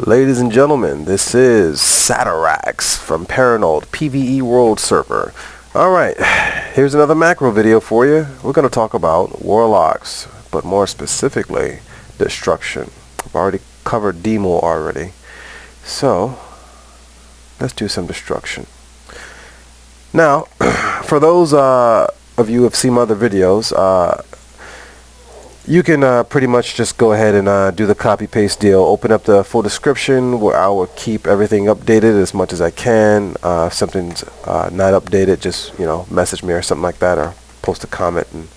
Ladies and gentlemen, this is Satirax from Paranoid PvE World Server. Alright, here's another macro video for you. We're going to talk about Warlocks, but more specifically, Destruction. I've already covered Demo already. So, let's do some Destruction. Now, for those of you who have seen my other videos, you can pretty much just go ahead and do the copy-paste deal. Open up the full description where I will keep everything updated as much as I can. If something's not updated, just message me or something like that, or post a comment and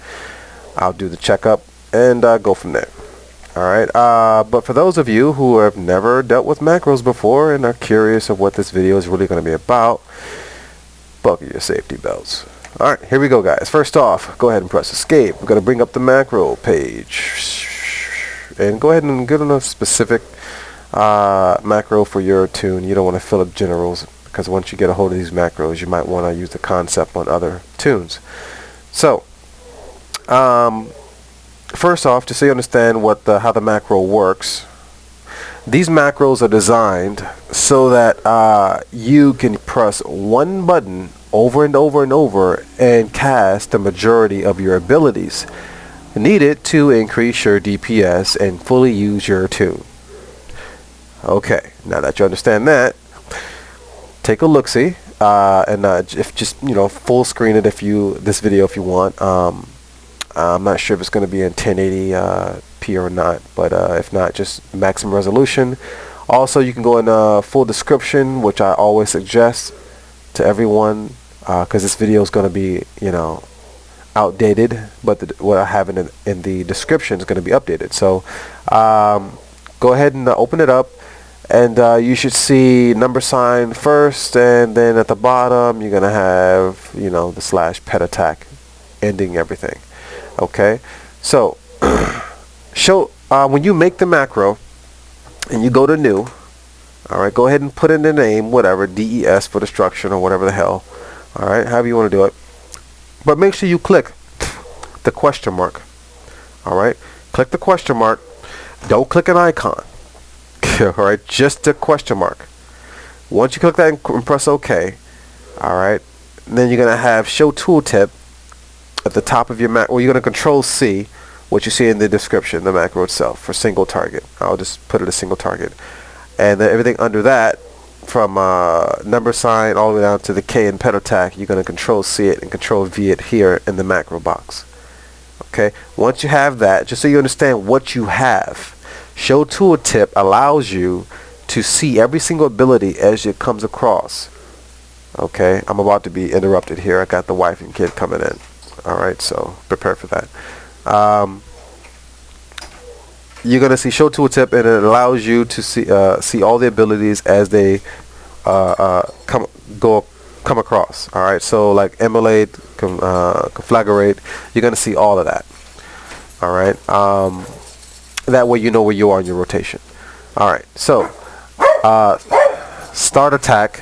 I'll do the checkup and go from there. Alright, but for those of you who have never dealt with macros before and are curious of what this video is really going to be about, buckle your safety belts. Alright, here we go, guys. First off, go ahead and press escape. We're going to bring up the macro page and go ahead and get on a specific macro for your tune. You don't want to fill up generals, because once you get a hold of these macros, you might want to use the concept on other tunes. So, first off, just so you understand how the macro works, these macros are designed so that you can press one button over and over and over and cast the majority of your abilities needed to increase your DPS and fully use your tune. Okay, now that you understand that, take a look-see and if just full screen it this video if you want. I'm not sure if it's going to be in 1080p or not, but if not, just maximum resolution. Also, you can go in full description, which I always suggest to everyone, because this video is going to be outdated, but what I have in the description is going to be updated. So go ahead and open it up, and you should see number sign first, and then at the bottom you're going to have the slash pet attack ending everything. Okay, so when you make the macro and you go to new, alright, go ahead and put in the name, whatever, DES for destruction or whatever the hell, alright, however you want to do it, but make sure you click the question mark. Alright, click the question mark, don't click an icon. Alright, just the question mark. Once you click that and press OK, alright, then you're going to have show tooltip at the top of your macro. You're going to control C, what you see in the description, the macro itself, for single target. I'll just put it as single target. And then everything under that, from number sign all the way down to the K and pet attack, you're going to control C it and control V it here in the macro box. Okay, once you have that, just so you understand what you have, show tooltip allows you to see every single ability as it comes across. Okay, I'm about to be interrupted here. I got the wife and kid coming in. Alright, so prepare for that. You're going to see show tooltip, and it allows you to see all the abilities as they come across. Alright, so like emulate, conflagrate, you're going to see all of that. Alright, that way you know where you are in your rotation. Alright, so start attack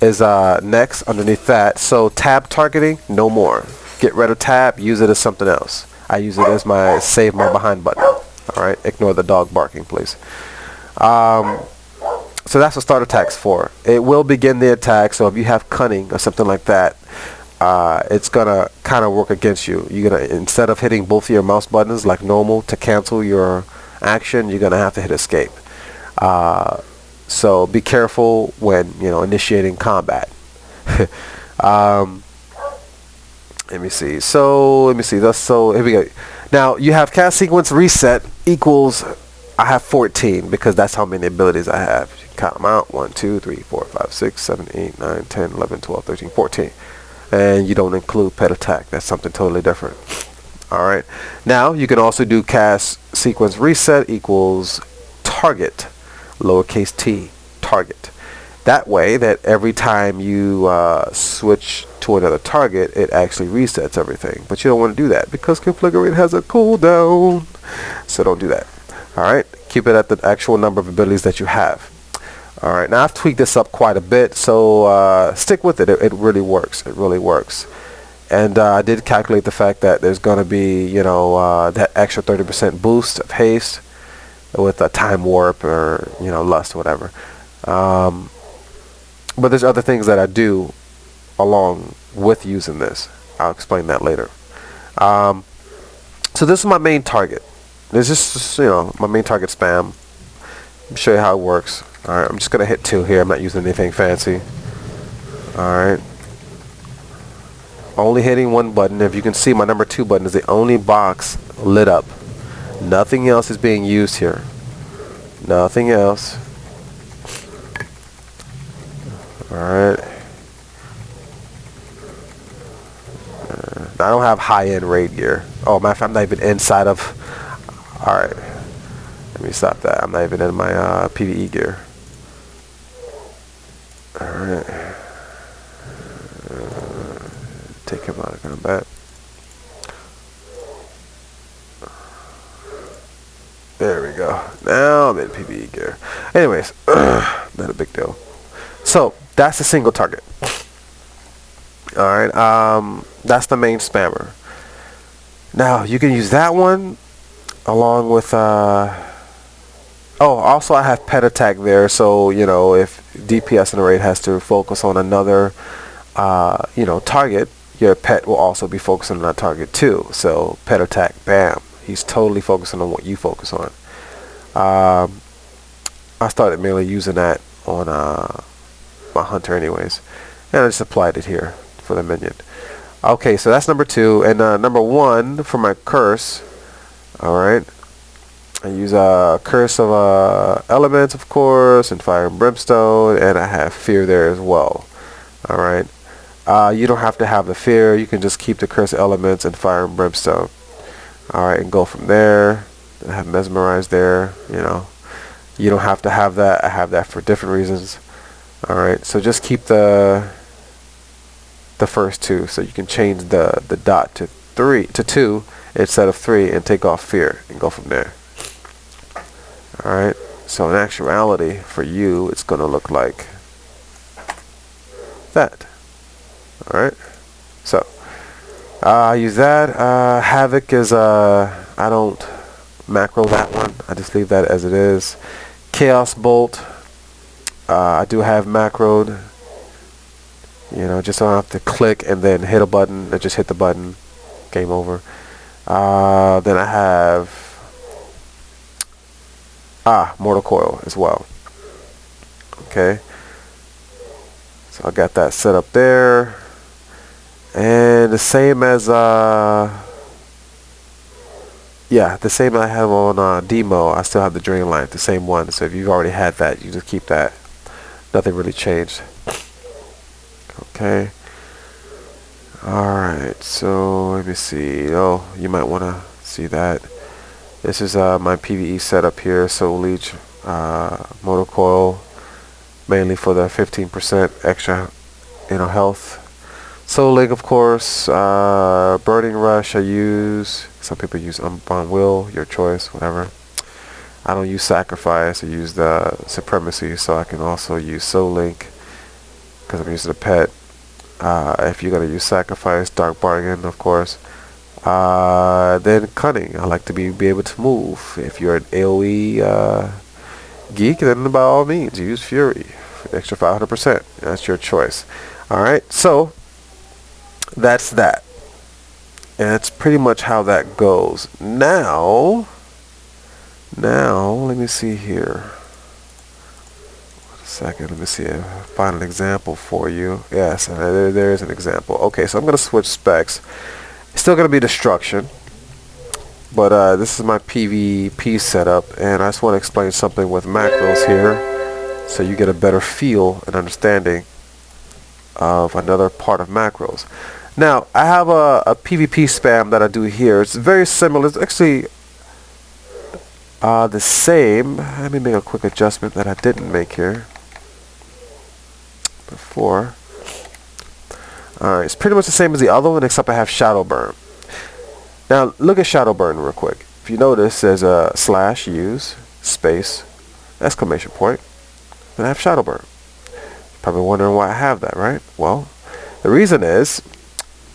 is next underneath that. So tab targeting, no more. Get rid of tab, use it as something else. I use it as my save my behind button. Alright, ignore the dog barking, please. So that's what start attack's for. It will begin the attack, so if you have cunning or something like that, it's gonna kind of work against you. You're gonna, instead of hitting both of your mouse buttons like normal to cancel your action, you're gonna have to hit escape. So be careful when initiating combat. Let me see. So here we go. Now you have cast sequence reset equals, I have 14 because that's how many abilities I have. You can count them out. 1, 2, 3, 4, 5, 6, 7, 8, 9, 10, 11, 12, 13, 14. And you don't include pet attack. That's something totally different. Alright. Now you can also do cast sequence reset equals target, lowercase t, target. That way that every time you switch to another target, it actually resets everything. But you don't want to do that because conflagrate has a cooldown. So don't do that. Alright, keep it at the actual number of abilities that you have. Alright, now I've tweaked this up quite a bit, so stick with it. It really works. It really works. And I did calculate the fact that there's going to be, that extra 30% boost of haste. with a time warp or lust or whatever. But there's other things that I do along with using this. I'll explain that later. So this is my main target. This is my main target spam. Let me show you how it works. Alright, I'm just gonna hit 2 here. I'm not using anything fancy. Alright. Only hitting 1 button. If you can see, my number 2 button is the only box lit up. Nothing else is being used here. Nothing else. Alright. I don't have high-end raid gear. Oh, matter of fact, I'm not even inside of... Alright. Let me stop that. I'm not even in my PvE gear. Alright. Take him out of combat. There we go. Now I'm in PvE gear. Anyways, not a big deal. So, that's a single target. Alright, that's the main spammer. Now, you can use that one along with, also I have pet attack there, so, if DPS in a raid has to focus on another, target, your pet will also be focusing on that target too. So, pet attack, bam. He's totally focusing on what you focus on. I started mainly using that on my hunter anyways. And I just applied it here for the minion. Okay, so that's number 2. And number 1 for my curse. Alright. I use a curse of elements, of course, and fire and brimstone. And I have fear there as well. Alright. You don't have to have the fear. You can just keep the curse elements and fire and brimstone. Alright, and go from there. I have mesmerized there. You don't have to have that. I have that for different reasons. Alright, so just keep the first 2, so you can change the dot to 2 instead of 3 and take off fear and go from there. Alright, so in actuality for you it's gonna look like that. Alright, so I use that. Havoc is I don't macro that one. I just leave that as it is. Chaos Bolt, I do have macroed. Just don't have to click and then hit a button. I just hit the button. Game over. Then I have Mortal Coil as well. Okay. So I got that set up there. And the same as the same I have on demo. I still have the Drain Light, the same one. So if you've already had that, you just keep that. Nothing really changed. Okay. Alright, so let me see. Oh, you might want to see that. This is my PvE setup here. Soul Leech, Motor Coil, mainly for the 15% extra health. Soul Link, of course. Burning Rush I use. Some people use Unbound Will, your choice, whatever. I don't use Sacrifice. I use the Supremacy, so I can also use Soul Link because I'm using a pet. If you're going to use Sacrifice, Dark Bargain, of course. Then Cunning. I like to be able to move. If you're an AoE geek, then by all means, use Fury. Extra 500%. That's your choice. Alright, so that's that. And that's pretty much how that goes. Now, let me see here. Second, let me see if I find an example for you. Yes, there is an example. Okay, so I'm going to switch specs. It's still going to be Destruction, but this is my PvP setup, and I just want to explain something with macros here so you get a better feel and understanding of another part of macros. Now, I have a PvP spam that I do here. It's very similar. It's actually the same. Let me make a quick adjustment that I didn't make here before. Alright, it's pretty much the same as the other one, except I have Shadow Burn. Now, look at Shadow Burn real quick. If you notice, there's a / use space exclamation point, and I have Shadow Burn. Probably wondering why I have that, right? Well, the reason is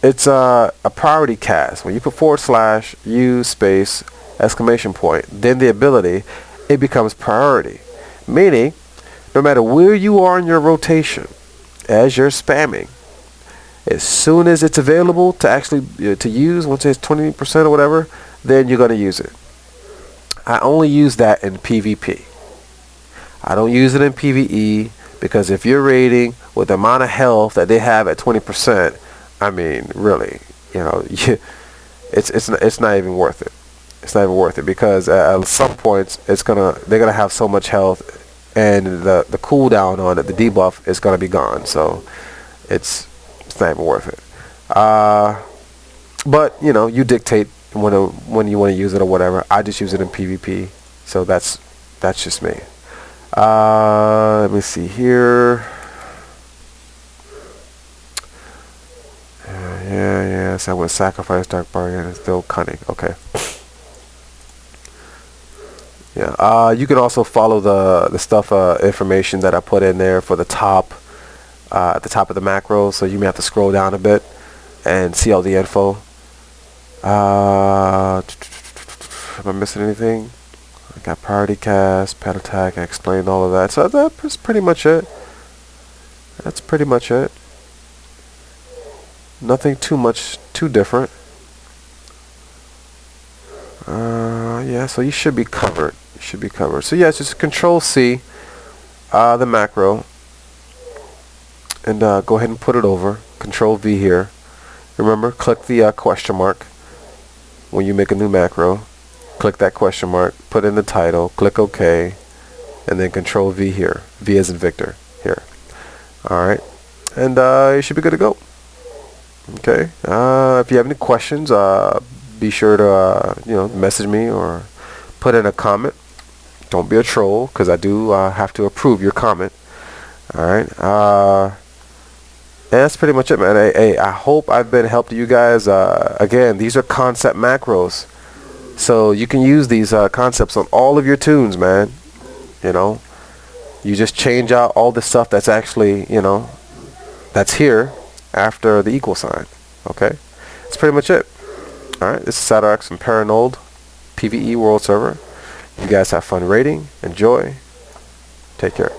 it's a priority cast. When you put / use space exclamation point, then the ability, it becomes priority. Meaning, no matter where you are in your rotation, as you're spamming, as soon as it's available to actually to use, once it's 20% or whatever, then you're going to use it. I only use that in PvP. I don't use it in PvE, because if you're raiding with the amount of health that they have at 20%, I mean, really, you know, it's not even worth it. It's not even worth it, because at some points they're gonna have so much health, and the cooldown on it, the debuff, is gonna be gone. So it's not even worth it. But you know, you dictate when you want to use it or whatever. I just use it in PvP, so that's just me. Let me see here. Yeah. So I would sacrifice Dark Bargain and still cunning. Okay. Yeah. You can also follow the stuff information that I put in there for the top, at the top of the macro. So you may have to scroll down a bit and see all the info. Am I missing anything? I got priority cast, pet attack. I explained all of that. So that's pretty much it. That's pretty much it. Nothing too different. Yeah, so you should be covered. You should be covered. So yeah, it's just Control C, the macro, and go ahead and put it over. Control V here. Remember, click the question mark when you make a new macro. Click that question mark, put in the title, click OK, and then Control V here. V as in Victor here. Alright, and you should be good to go. Okay, if you have any questions, be sure to message me or put in a comment. Don't be a troll, because I do have to approve your comment. Alright, and that's pretty much it, man. Hey, I hope I've been help to you guys. Again, these are concept macros, so you can use these concepts on all of your tunes, man. You know, you just change out all the stuff that's actually, that's here after the equal sign. Okay, that's pretty much it. Alright, this is Sadox from Paranoid PvE World Server. You guys have fun raiding. Enjoy. Take care.